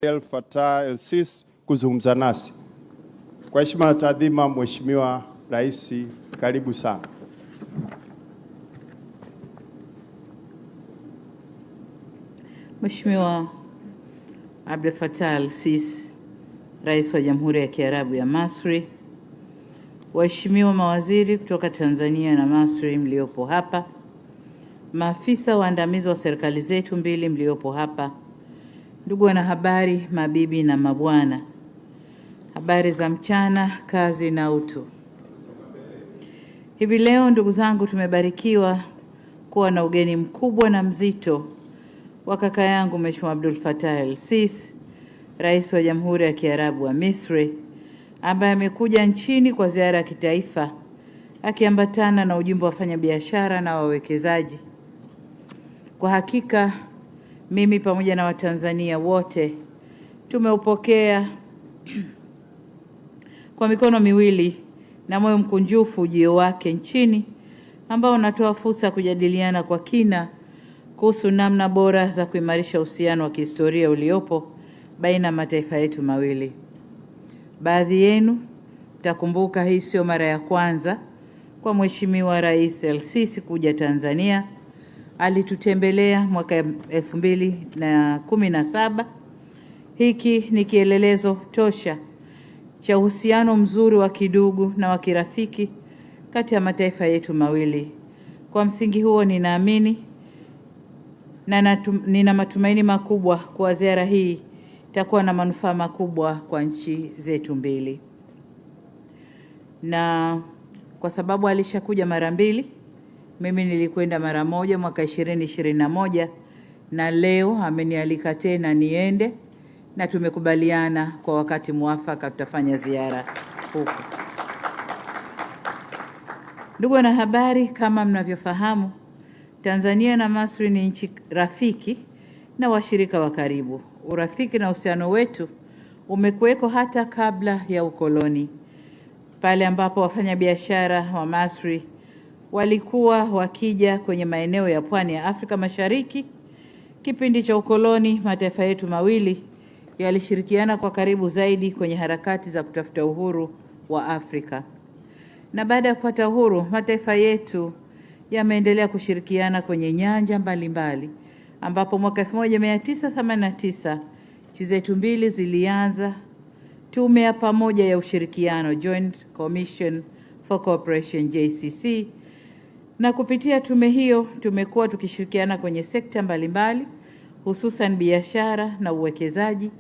Abdel Fattah el-Sisi kuzungumza nasi. Kwa heshima na taadhima, Mheshimiwa Rais, karibu sana. Mheshimiwa Abdel Fattah el-Sisi, Rais wa Jamhuri ya Kiarabu ya Misri, waheshimiwa mawaziri kutoka Tanzania na Misri mliopo hapa, maafisa waandamizi wa serikali zetu mbili mliopo hapa, ndugu wanahabari, mabibi na mabwana, habari za mchana, kazi na utu. Hivi leo ndugu zangu, tumebarikiwa kuwa na ugeni mkubwa na mzito wa kaka yangu Mheshimiwa Abdel Fattah el-Sisi, Rais wa Jamhuri ya Kiarabu wa Misri, ambaye amekuja nchini kwa ziara ya kitaifa akiambatana na ujumbe wa wafanyabiashara na wawekezaji. Kwa hakika mimi pamoja na Watanzania wote tumeupokea kwa mikono miwili na moyo mkunjufu ujio wake nchini, ambao unatoa fursa ya kujadiliana kwa kina kuhusu namna bora za kuimarisha uhusiano wa kihistoria uliopo baina ya mataifa yetu mawili. Baadhi yenu mtakumbuka hii sio mara ya kwanza kwa Mheshimiwa Rais el-Sisi kuja Tanzania. Alitutembelea mwaka 2017. Hiki ni kielelezo tosha cha uhusiano mzuri wa kidugu na wa kirafiki kati ya mataifa yetu mawili. Kwa msingi huo, ninaamini na nina matumaini makubwa kwa ziara hii itakuwa na manufaa makubwa kwa nchi zetu mbili. Na kwa sababu alishakuja mara mbili, mimi nilikwenda mara moja mwaka 2021 na leo amenialika tena niende, na tumekubaliana kwa wakati muafaka tutafanya ziara huko. Ndugu wanahabari, kama mnavyofahamu, Tanzania na Misri ni nchi rafiki na washirika wa karibu. Urafiki na uhusiano wetu umekuweko hata kabla ya ukoloni, pale ambapo wafanyabiashara wa Misri walikuwa wakija kwenye maeneo ya pwani ya Afrika Mashariki. Kipindi cha ukoloni, mataifa yetu mawili yalishirikiana kwa karibu zaidi kwenye harakati za kutafuta uhuru wa Afrika. Na baada ya kupata uhuru, mataifa yetu yameendelea kushirikiana kwenye nyanja mbalimbali, ambapo mwaka 1989 nchi zetu mbili zilianza tume ya pamoja ya ushirikiano, Joint Commission for Cooperation JCC, na kupitia tume hiyo tumekuwa tukishirikiana kwenye sekta mbalimbali, hususan biashara na uwekezaji,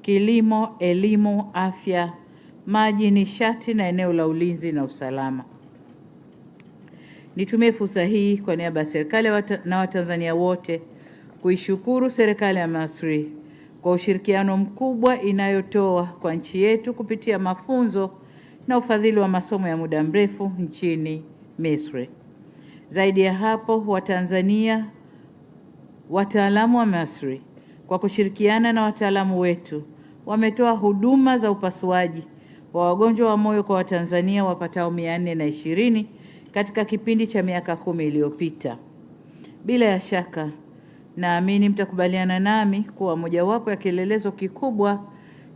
kilimo, elimu, afya, maji, nishati na eneo la ulinzi na usalama. Nitumie fursa hii kwa niaba ya serikali na Watanzania wote kuishukuru serikali ya Misri kwa ushirikiano mkubwa inayotoa kwa nchi yetu kupitia mafunzo na ufadhili wa masomo ya muda mrefu nchini Misri. Zaidi ya hapo, Watanzania, wataalamu wa Misri kwa kushirikiana na wataalamu wetu wametoa huduma za upasuaji wa wagonjwa wa moyo kwa Watanzania wapatao 420 katika kipindi cha miaka 10 iliyopita. Bila ya shaka, naamini mtakubaliana nami kuwa mojawapo ya kielelezo kikubwa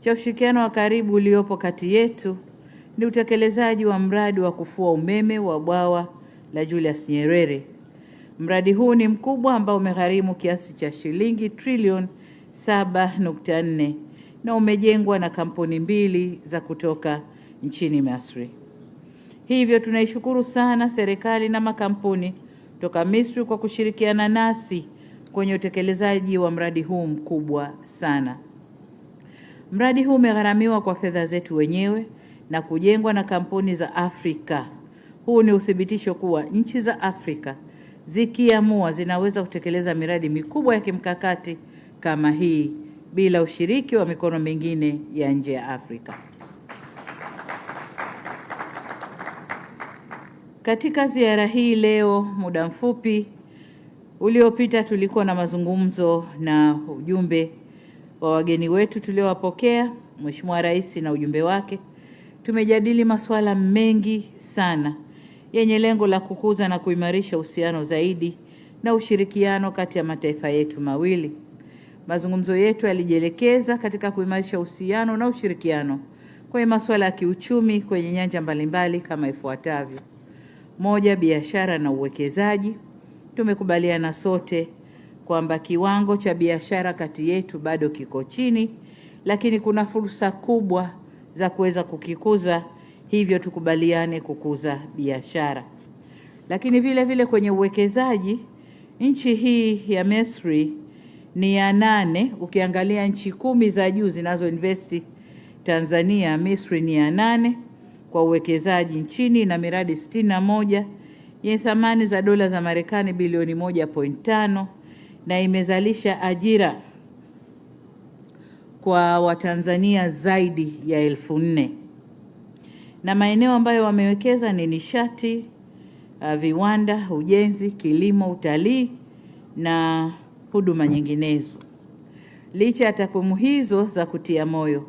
cha ushirikiano wa karibu uliopo kati yetu ni utekelezaji wa mradi wa kufua umeme wa bwawa la Julius Nyerere. Mradi huu ni mkubwa ambao umegharimu kiasi cha shilingi trilioni 7.4 na umejengwa na kampuni mbili za kutoka nchini Misri. Hivyo tunaishukuru sana serikali na makampuni kutoka Misri kwa kushirikiana nasi kwenye utekelezaji wa mradi huu mkubwa sana. Mradi huu umegharamiwa kwa fedha zetu wenyewe na kujengwa na kampuni za Afrika. Huu ni uthibitisho kuwa nchi za Afrika zikiamua zinaweza kutekeleza miradi mikubwa ya kimkakati kama hii bila ushiriki wa mikono mingine ya nje ya Afrika. Katika ziara hii leo, muda mfupi uliopita, tulikuwa na mazungumzo na ujumbe wa wageni wetu tuliowapokea, Mheshimiwa Rais na ujumbe wake. Tumejadili masuala mengi sana yenye lengo la kukuza na kuimarisha uhusiano zaidi na ushirikiano kati ya mataifa yetu mawili. mazungumzo yetu yalijielekeza katika kuimarisha uhusiano na ushirikiano kwenye masuala ya kiuchumi kwenye nyanja mbalimbali kama ifuatavyo. Moja, biashara na uwekezaji. Tumekubaliana sote kwamba kiwango cha biashara kati yetu bado kiko chini, lakini kuna fursa kubwa za kuweza kukikuza, hivyo tukubaliane kukuza biashara. Lakini vile vile kwenye uwekezaji, nchi hii ya Misri ni ya 8, ukiangalia nchi 10 za juu zinazo investi Tanzania, Misri ni ya 8 kwa uwekezaji nchini na miradi 61 yenye thamani za dola za Marekani bilioni 1.5 na imezalisha ajira kwa Watanzania zaidi ya 4,000. Na maeneo ambayo wamewekeza ni nishati, viwanda, ujenzi, kilimo, utalii na huduma nyinginezo. Licha ya takwimu hizo za kutia moyo,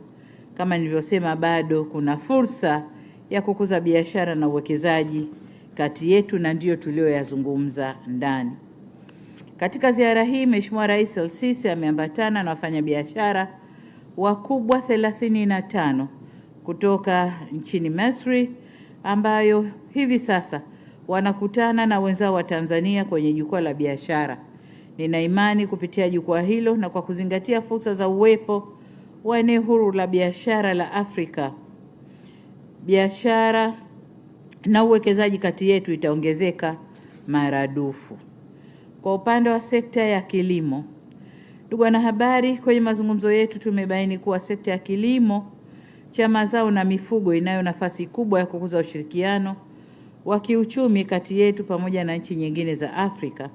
kama nilivyosema, bado kuna fursa ya kukuza biashara na uwekezaji kati yetu, na ndio tulioyazungumza ndani. Katika ziara hii, Mheshimiwa Rais El-Sisi ameambatana na wafanyabiashara wakubwa 35 kutoka nchini Misri ambayo hivi sasa wanakutana na wenzao wa Tanzania kwenye jukwaa la biashara. Nina imani kupitia jukwaa hilo na kwa kuzingatia fursa za uwepo wa eneo huru la biashara la Afrika, biashara na uwekezaji kati yetu itaongezeka maradufu. Kwa upande wa sekta ya kilimo, ndugu wanahabari, kwenye mazungumzo yetu tumebaini kuwa sekta ya kilimo cha mazao na mifugo inayo nafasi kubwa ya kukuza ushirikiano wa kiuchumi kati yetu pamoja na nchi nyingine za Afrika.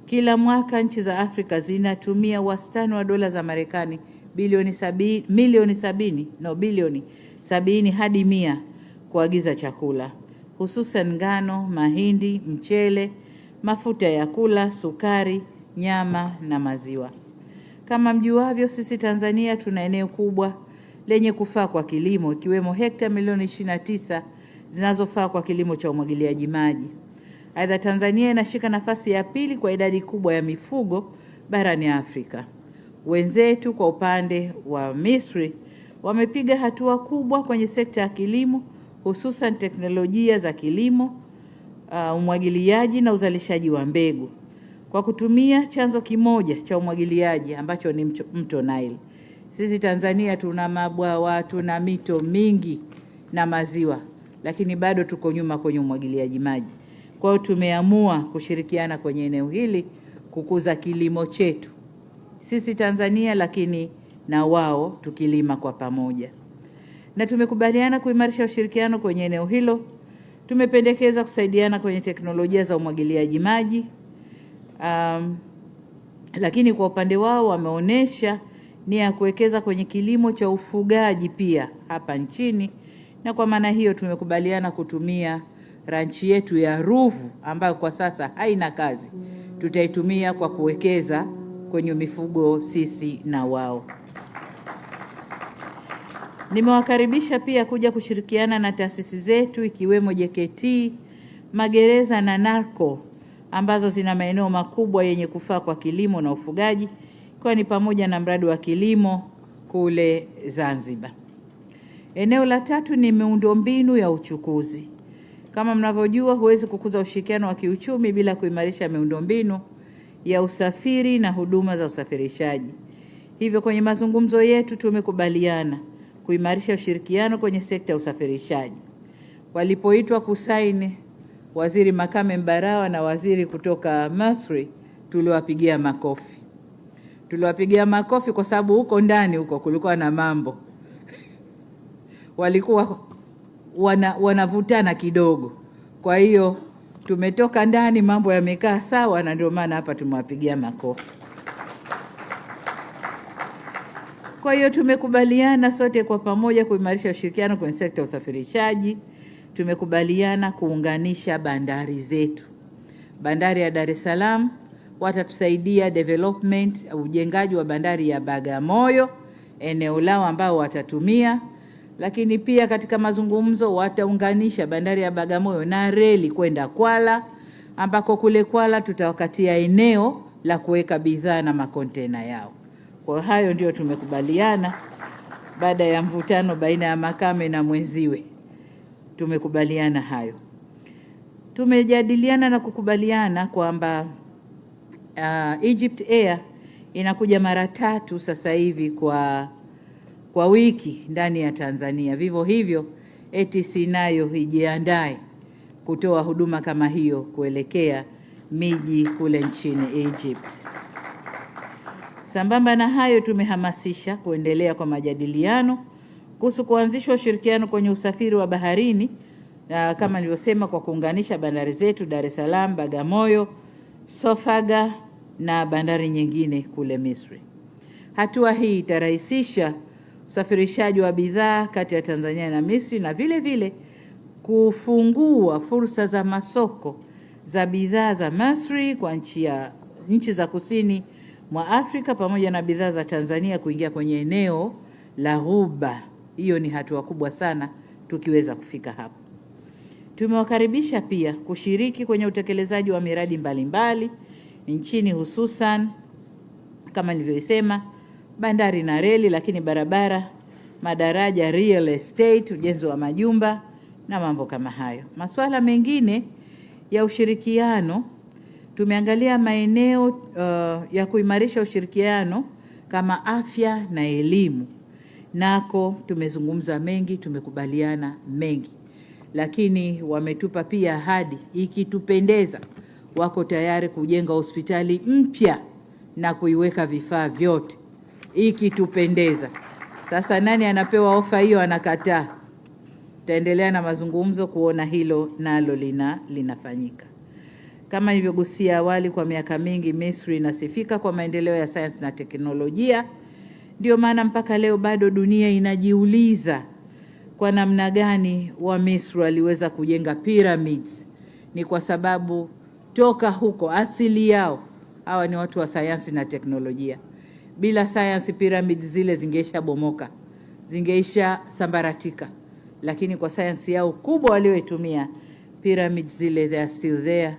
Kila mwaka nchi za Afrika zinatumia wastani wa dola za Marekani bilioni 70 hadi 100 kuagiza chakula, hususan ngano, mahindi, mchele, mafuta ya kula, sukari, nyama na maziwa. Kama mjuavyo, sisi Tanzania tuna eneo kubwa lenye kufaa kwa kilimo, ikiwemo hekta milioni 29 zinazofaa kwa kilimo cha umwagiliaji maji. Aidha, Tanzania inashika nafasi ya pili kwa idadi kubwa ya mifugo barani Afrika. Wenzetu kwa upande wa Misri wamepiga hatua kubwa kwenye sekta ya kilimo, hususan teknolojia za kilimo, umwagiliaji na uzalishaji wa mbegu. Kwa kutumia chanzo kimoja cha umwagiliaji ambacho ni mto Nile, sisi Tanzania tuna mabwawa, tuna mito mingi na maziwa, lakini bado tuko nyuma kwenye umwagiliaji maji. Kwa hiyo tumeamua kushirikiana kwenye eneo hili kukuza kilimo chetu sisi Tanzania, lakini na wao tukilima kwa pamoja. Na tumekubaliana kuimarisha ushirikiano kwenye eneo hilo. Tumependekeza kusaidiana kwenye teknolojia za umwagiliaji maji, lakini kwa upande wao wameonyesha nia ya kuwekeza kwenye kilimo cha ufugaji pia hapa nchini, na kwa maana hiyo tumekubaliana kutumia ranchi yetu ya Ruvu ambayo kwa sasa haina kazi, tutaitumia kwa kuwekeza kwenye mifugo sisi na wao. Nimewakaribisha pia kuja kushirikiana na taasisi zetu ikiwemo JKT, magereza na NARCO ambazo zina maeneo makubwa yenye kufaa kwa kilimo na ufugaji, kwa ni pamoja na mradi wa kilimo kule Zanzibar. Eneo la tatu ni miundombinu ya uchukuzi. Kama mnavyojua, huwezi kukuza ushirikiano wa kiuchumi bila kuimarisha miundombinu ya usafiri na huduma za usafirishaji. Hivyo kwenye mazungumzo yetu tumekubaliana kuimarisha ushirikiano kwenye sekta ya usafirishaji. Walipoitwa kusaini Waziri Makame Mbarawa na waziri kutoka Misri, tuliwapigia makofi. Tuliwapigia makofi kwa sababu huko ndani huko kulikuwa na mambo. Walikuwa wanavutana kidogo. Kwa hiyo tumetoka ndani, mambo yamekaa sawa, na ndio maana hapa tumewapigia makofi. Kwa hiyo tumekubaliana sote kwa pamoja kuimarisha ushirikiano kwenye sekta ya usafirishaji. Tumekubaliana kuunganisha bandari zetu. Bandari ya Dar es Salaam watatusaidia development, ujengaji wa bandari ya Bagamoyo, eneo lao ambao watatumia, lakini pia katika mazungumzo wataunganisha bandari ya Bagamoyo na reli kwenda Kwala, ambako kule Kwala tutawakatia eneo la kuweka bidhaa na makontena yao. Kwa hayo ndio tumekubaliana baada ya mvutano baina ya Makame na mwenziwe. Tumekubaliana hayo. Tumejadiliana na kukubaliana kwamba Egypt Air inakuja mara 3 sasa hivi kwa wiki ndani ya Tanzania. Vivyo hivyo ATC nayo ijiandae kutoa huduma kama hiyo kuelekea miji kule nchini Egypt. Sambamba na hayo, tumehamasisha kuendelea kwa majadiliano kuhusu kuanzishwa ushirikiano kwenye usafiri wa baharini, kama nilivyosema, kwa kuunganisha bandari zetu Dar es Salaam, Bagamoyo, Sofaga na bandari nyingine kule Misri. Hatua hii itarahisisha usafirishaji wa bidhaa kati ya Tanzania na Misri na vile vile kufungua fursa za masoko za bidhaa za Misri kwa nchi za kusini mwa Afrika pamoja na bidhaa za Tanzania kuingia kwenye eneo la Ghuba. Hiyo ni hatua kubwa sana tukiweza kufika hapo. Tumewakaribisha pia kushiriki kwenye utekelezaji wa miradi mbalimbali nchini, hususan kama nilivyosema bandari na reli, lakini barabara, madaraja, real estate, ujenzi wa majumba na mambo kama hayo. Masuala mengine ya ushirikiano, tumeangalia maeneo ya kuimarisha ushirikiano kama afya na elimu. Nako tumezungumza mengi, tumekubaliana mengi. Lakini wametupa pia ahadi, ikitupendeza wako tayari kujenga hospitali mpya na kuiweka vifaa vyote ikitupendeza. Sasa nani anapewa ofa hiyo anakataa? Tutaendelea na mazungumzo kuona hilo nalo linafanyika. Kama nilivyogusia awali, kwa miaka mingi Misri inasifika kwa maendeleo ya sayansi na teknolojia. Ndio maana mpaka leo bado dunia inajiuliza kwa namna gani wa Misri waliweza kujenga pyramids. Ni kwa sababu toka huko asili yao hawa ni watu wa sayansi na teknolojia. Bila sayansi pyramids zile zingeisha bomoka, zingeisha sambaratika. Lakini kwa sayansi yao kubwa walioitumia, pyramids zile they are still there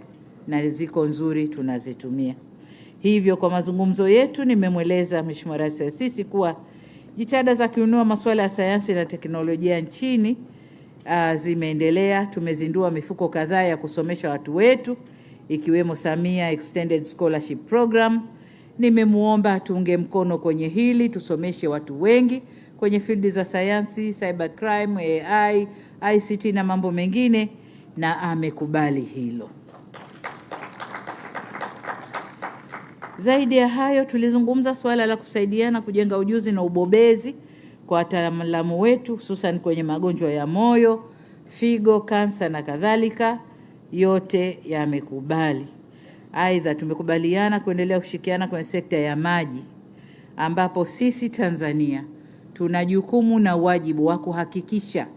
na ziko nzuri, tunazitumia. Hivyo kwa mazungumzo yetu nimemweleza Mheshimiwa Rais Sisi kuwa jitihada za kuinua masuala ya sayansi na teknolojia nchini zimeendelea. Tumezindua mifuko kadhaa ya kusomesha watu wetu ikiwemo Samia Extended Scholarship Program. Nimemuomba tuunge mkono kwenye hili, tusomeshe watu wengi kwenye field za sayansi, cybercrime, AI, ICT na mambo mengine, na amekubali hilo. Zaidi ya hayo, tulizungumza swala la kusaidiana kujenga ujuzi na ubobezi kwa wataalamu wetu, hususan kwenye magonjwa ya moyo, figo, kansa na kadhalika. Yote yamekubali. Aidha, tumekubaliana kuendelea kushirikiana kwenye sekta ya maji, ambapo sisi Tanzania tuna jukumu na wajibu wa kuhakikisha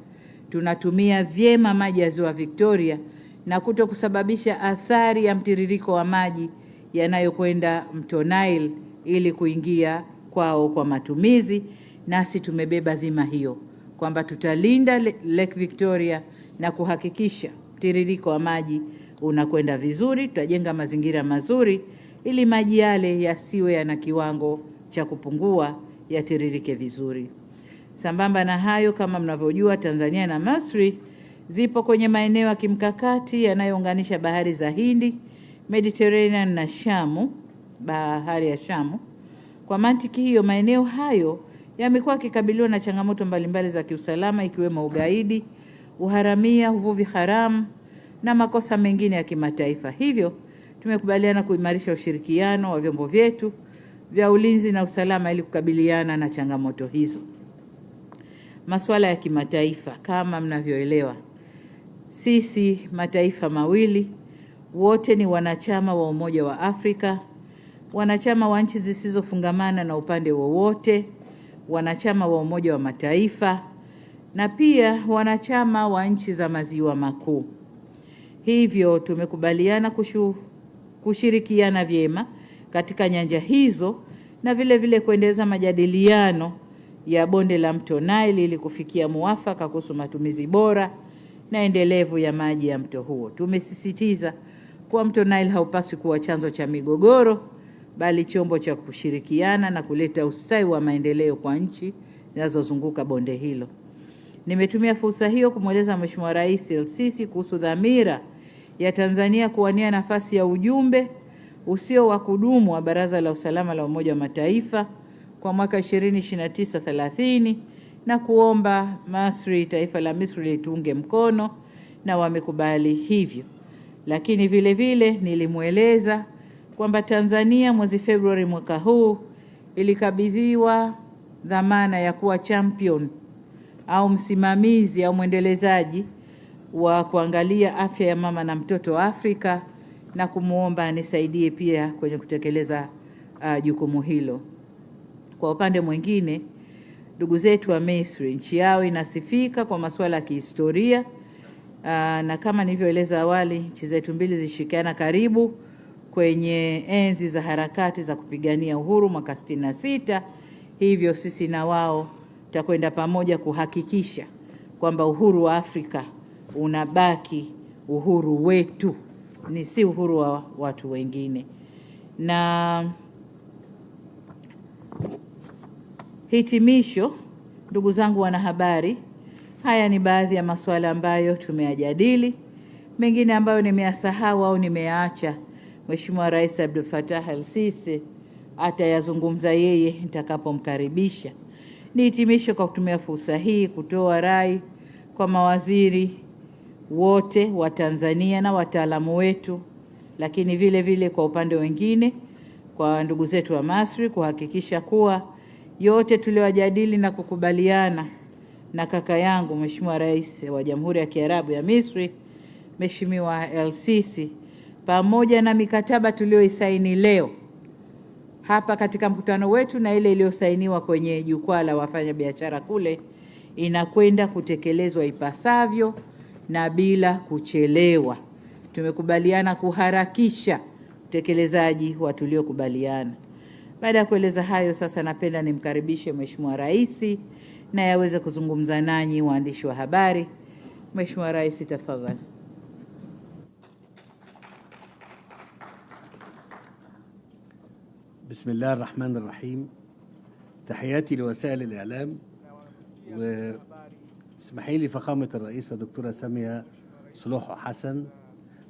tunatumia vyema maji ya Ziwa Victoria na kuto kusababisha athari ya mtiririko wa maji yanayokwenda mto Nile ili kuingia kwao kwa matumizi. Nasi tumebeba dhima hiyo kwamba tutalinda Lake Victoria na kuhakikisha mtiririko wa maji unakwenda vizuri. Tutajenga mazingira mazuri ili maji yale yasiwe yana kiwango cha kupungua, yatiririke vizuri. Sambamba na hayo, kama mnavyojua, Tanzania na Misri zipo kwenye maeneo ya kimkakati yanayounganisha bahari za Hindi, Mediterranean na Shamu, bahari ya Shamu. Kwa mantiki hiyo, maeneo hayo yamekuwa yakikabiliwa na changamoto mbalimbali za kiusalama ikiwemo ugaidi, uharamia, uvuvi haramu na makosa mengine ya kimataifa. Hivyo tumekubaliana kuimarisha ushirikiano wa vyombo vyetu vya ulinzi na usalama ili kukabiliana na changamoto hizo. Masuala ya kimataifa, kama mnavyoelewa, sisi mataifa mawili wote ni wanachama wa Umoja wa Afrika, wanachama wa nchi zisizofungamana na upande wowote, wanachama wa Umoja wa Mataifa na pia wanachama wa nchi za Maziwa Makuu. Hivyo tumekubaliana kushirikiana vyema katika nyanja hizo na vile vile kuendeleza majadiliano ya bonde la mto Nile ili kufikia muafaka kuhusu matumizi bora na endelevu ya maji ya mto huo. Tumesisitiza kuwa mto Nile haupaswi kuwa chanzo cha migogoro, bali chombo cha kushirikiana na kuleta ustawi wa maendeleo kwa nchi zinazozunguka bonde hilo. Nimetumia fursa hiyo kumweleza Mheshimiwa Rais El-Sisi kuhusu dhamira ya Tanzania kuwania nafasi ya ujumbe usio wa kudumu wa Baraza la Usalama la Umoja wa Mataifa kwa mwaka 2029-30 na kuomba taifa la Misri litunge mkono, na wamekubali hivyo. Lakini vile vile nilimweleza kwamba Tanzania mwezi Februari mwaka huu ilikabidhiwa dhamana ya kuwa champion au msimamizi au mwendelezaji wa kuangalia afya ya mama na mtoto Afrika, na kumuomba anisaidie pia kwenye kutekeleza jukumu hilo. Kwa upande mwingine, ndugu zetu wa Misri, nchi yao inasifika kwa masuala ya kihistoria, na kama nilivyoeleza awali, nchi zetu mbili zishirikiana karibu kwenye enzi za harakati za kupigania uhuru mwaka 66. Hivyo sisi na wao tutakwenda pamoja kuhakikisha kwamba uhuru wa Afrika unabaki uhuru wetu, ni si uhuru wa watu wengine. Na hitimisho, ndugu zangu wanahabari, haya ni baadhi ya masuala ambayo tumeyajadili. Mengine ambayo nimeyasahau au nimeyaacha, Mheshimiwa Rais Abdel Fattah El-Sisi atayazungumza yeye nitakapomkaribisha. Nihitimishe kwa kutumia fursa hii kutoa rai kwa mawaziri wote wa Tanzania na wataalamu wetu, lakini vile vile kwa upande wengine kwa ndugu zetu wa Misri, kuhakikisha kuwa yote tuliowajadili na kukubaliana na kaka yangu Mheshimiwa Rais wa Jamhuri ya Kiarabu ya Misri Mheshimiwa El-Sisi, pamoja na mikataba tulioisaini leo hapa katika mkutano wetu na ile iliyosainiwa kwenye jukwaa la wafanyabiashara kule, inakwenda kutekelezwa ipasavyo na bila kuchelewa. Tumekubaliana kuharakisha utekelezaji wa tuliokubaliana. Baada ya kueleza hayo, sasa napenda nimkaribishe Mheshimiwa Rais na yaweze kuzungumza nanyi waandishi wa habari. Mheshimiwa Rais, tafadhali. بسم الله الرحمن الرحيم. تحياتي لوسائل الإعلام، واسمحي لي فخامة الرئيسة دكتورة سامية سلوحو حسن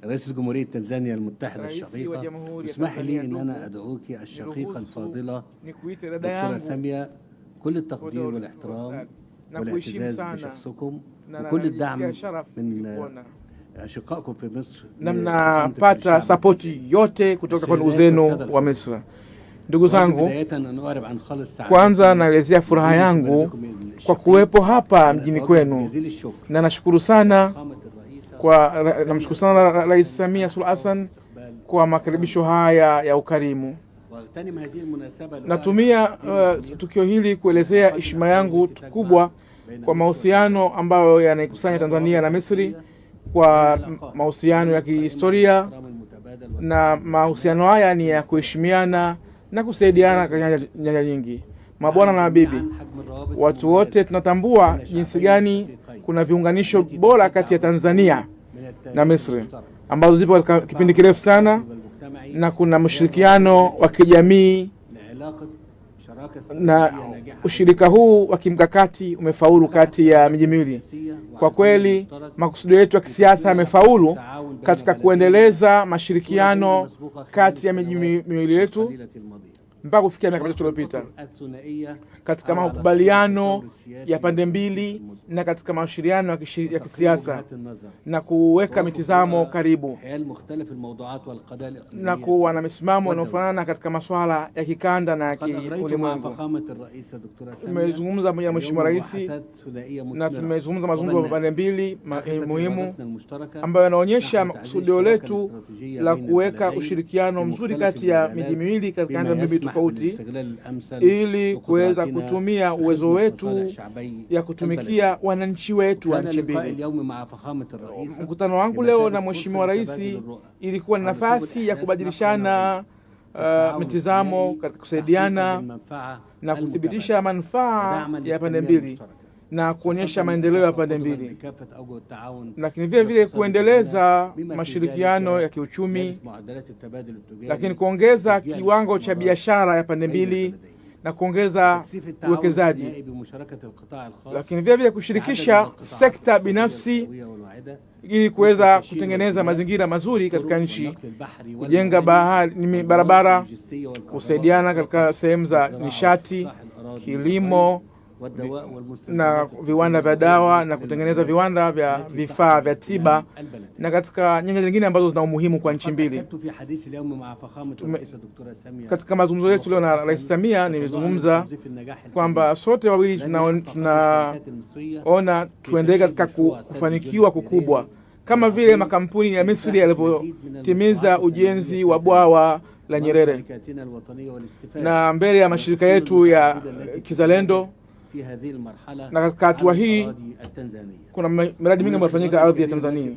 رئيس جمهورية تنزانيا المتحدة الشقيقة، اسمحي لي أن أنا أدعوك الشقيقة الفاضلة دكتورة سامية كل التقدير والاحترام والاعتزاز بشخصكم وكل الدعم من أشقائكم في مصر. Mnapata sapoti yote kutoka kwa ndugu zenu wa Misri. Ndugu zangu, kwanza naelezea furaha yangu kwa kuwepo hapa mjini kwenu, na nashukuru sana namshukuru sana Rais Samia Suluhu Hassan kwa makaribisho haya ya ukarimu. Natumia tukio hili kuelezea heshima yangu kubwa kwa mahusiano ambayo yanaikusanya Tanzania na Misri, kwa mahusiano ya kihistoria, na mahusiano haya ni ya kuheshimiana na kusaidiana kwa nyanja nyingi. Mabwana na mabibi, watu wote tunatambua jinsi gani kuna viunganisho bora kati ya Tanzania na Misri ambazo zipo katika kipindi kirefu sana, na kuna mshirikiano wa kijamii, na ushirika huu wa kimkakati umefaulu kati ya miji miwili. Kwa kweli makusudi yetu ya kisiasa yamefaulu katika kuendeleza mashirikiano kati ya miji miwili yetu mpaka kufikia miaka mitatu iliyopita, katika makubaliano ya pande mbili na katika mashirikiano ya kisiasa, na kuweka mitazamo karibu na kuwa na misimamo inayofanana katika masuala ya kikanda na ya kiulimwengu. Tumezungumza pamoja na Mheshimiwa Rais na tumezungumza mazungumzo ya pande mbili muhimu ambayo yanaonyesha kusudio letu la kuweka ushirikiano mzuri kati ya miji miwili katika nyanja mbili tofauti, ili kuweza kutumia uwezo wetu ya kutumikia wananchi wetu wa nchi mbili. Mkutano wangu leo na Mheshimiwa Rais ilikuwa ni nafasi ya kubadilishana mitazamo katika kusaidiana na kuthibitisha manufaa ya pande mbili, na kuonyesha maendeleo ya pande mbili, lakini vile vile kuendeleza mashirikiano ya kiuchumi, lakini kuongeza kiwango cha biashara ya pande mbili na kuongeza uwekezaji, lakini vile vile kushirikisha sekta binafsi ili kuweza kutengeneza mazingira mazuri katika nchi, kujenga barabara, kusaidiana katika sehemu za nishati, kilimo na viwanda vya dawa na kutengeneza viwanda vya vifaa vya tiba na katika nyanja nyingine ambazo zina umuhimu kwa nchi mbili. Katika mazungumzo yetu leo na Rais Samia nilizungumza kwamba sote wawili tunaona tuendelee katika kufanikiwa kukubwa kama vile makampuni ya Misri yalivyotimiza ujenzi wa bwawa la Nyerere, na mbele ya mashirika yetu ya kizalendo. Na katika hatua hii kuna miradi mingi inafanyika ardhi ya Tanzania,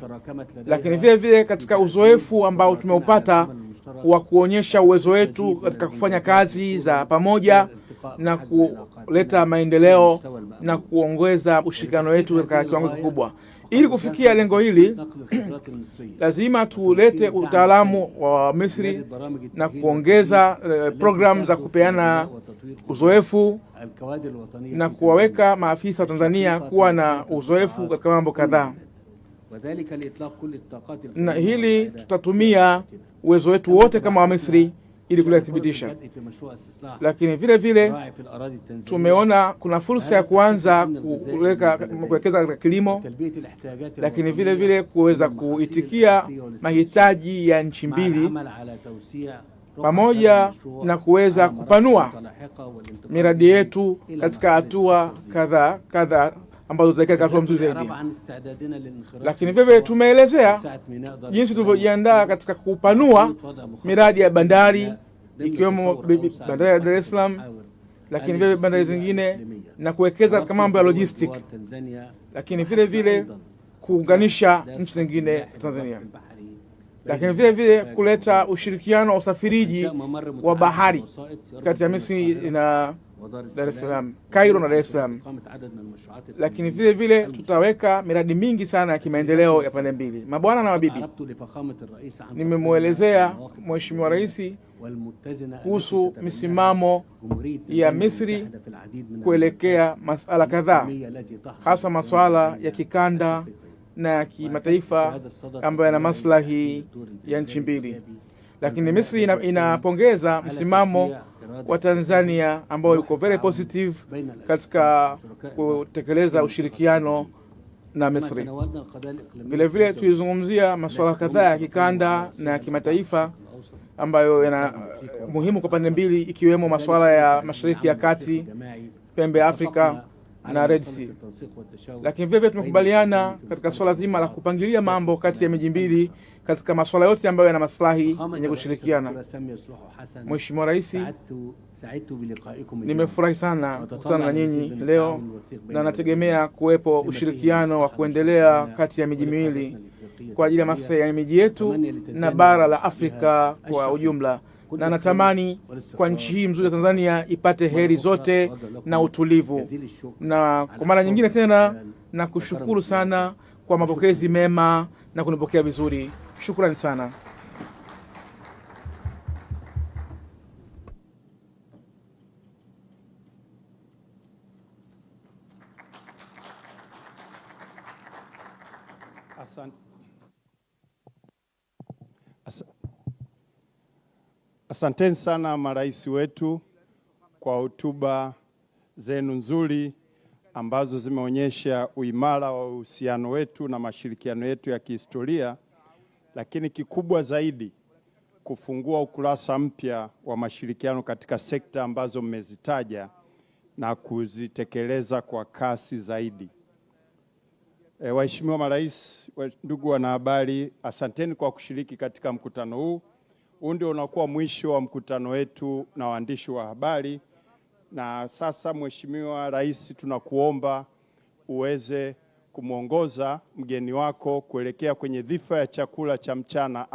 lakini vile vile katika uzoefu ambao tumeupata wa kuonyesha uwezo wetu katika kufanya kazi za pamoja na kuleta maendeleo na kuongeza ushirikiano wetu katika kiwango kikubwa. Ili kufikia lengo hili lazima tulete utaalamu wa Misri na kuongeza programu za kupeana uzoefu na kuwaweka maafisa wa Tanzania kuwa na uzoefu katika mambo kadhaa. Na hili tutatumia uwezo wetu wote kama wa Misri ili kulithibitisha. Lakini vile vile tumeona kuna fursa ya kuanza kuwekeza katika kilimo, lakini vile vile kuweza kuitikia mahitaji ya nchi mbili pamoja na kuweza kupanua miradi yetu katika hatua kadhaa ambazo zitaelekea hatua mzuri zaidi. Lakini vile tumeelezea jinsi tulivyojiandaa katika kupanua miradi ya bandari ikiwemo bandari ya Dar es Salaam, lakini vile bandari zingine na kuwekeza katika mambo ya logistic, lakini vile vile kuunganisha nchi zingine Tanzania, lakini vile vile kuleta ushirikiano wa usafiriji wa bahari kati ya Misri na Dar es Salaam, Cairo na Dar es Salaam. Lakini vile vile tutaweka miradi mingi sana ya kimaendeleo ya pande mbili. Mabwana na mabibi, nimemuelezea Mheshimiwa Rais kuhusu misimamo ya Misri kuelekea masuala kadhaa, hasa masuala ya kikanda na ya kimataifa ambayo yana maslahi ya nchi mbili. Lakini Misri inapongeza msimamo wa Tanzania ambao yuko very positive katika kutekeleza ushirikiano na Misri. Vile vile tulizungumzia masuala kadhaa ya kikanda na ya kimataifa ambayo yana muhimu kwa pande mbili, ikiwemo masuala ya Mashariki ya Kati, pembe ya Afrika na Red Sea. Lakini vile vile tumekubaliana katika swala zima la kupangilia mambo kati ya miji mbili katika masuala yote ambayo yana maslahi yenye kushirikiana. Mheshimiwa Rais, nimefurahi sana kukutana na nyinyi leo na nategemea kuwepo ushirikiano wa kuendelea kati ya miji miwili kwa ajili ya maslahi ya miji yetu na bara la Afrika kwa ujumla. Na natamani kwa nchi hii mzuri ya Tanzania ipate heri zote na utulivu. Na kwa mara nyingine tena na kushukuru sana kwa mapokezi mema na kunipokea vizuri. Shukrani sana. Asanteni sana marais wetu kwa hotuba zenu nzuri ambazo zimeonyesha uimara wa uhusiano wetu na mashirikiano yetu ya kihistoria, lakini kikubwa zaidi kufungua ukurasa mpya wa mashirikiano katika sekta ambazo mmezitaja na kuzitekeleza kwa kasi zaidi. Waheshimiwa marais, ndugu wanahabari, asanteni kwa kushiriki katika mkutano huu. Huu ndio unakuwa mwisho wa mkutano wetu na waandishi wa habari. Na sasa Mheshimiwa Rais, tunakuomba uweze kumwongoza mgeni wako kuelekea kwenye dhifa ya chakula cha mchana.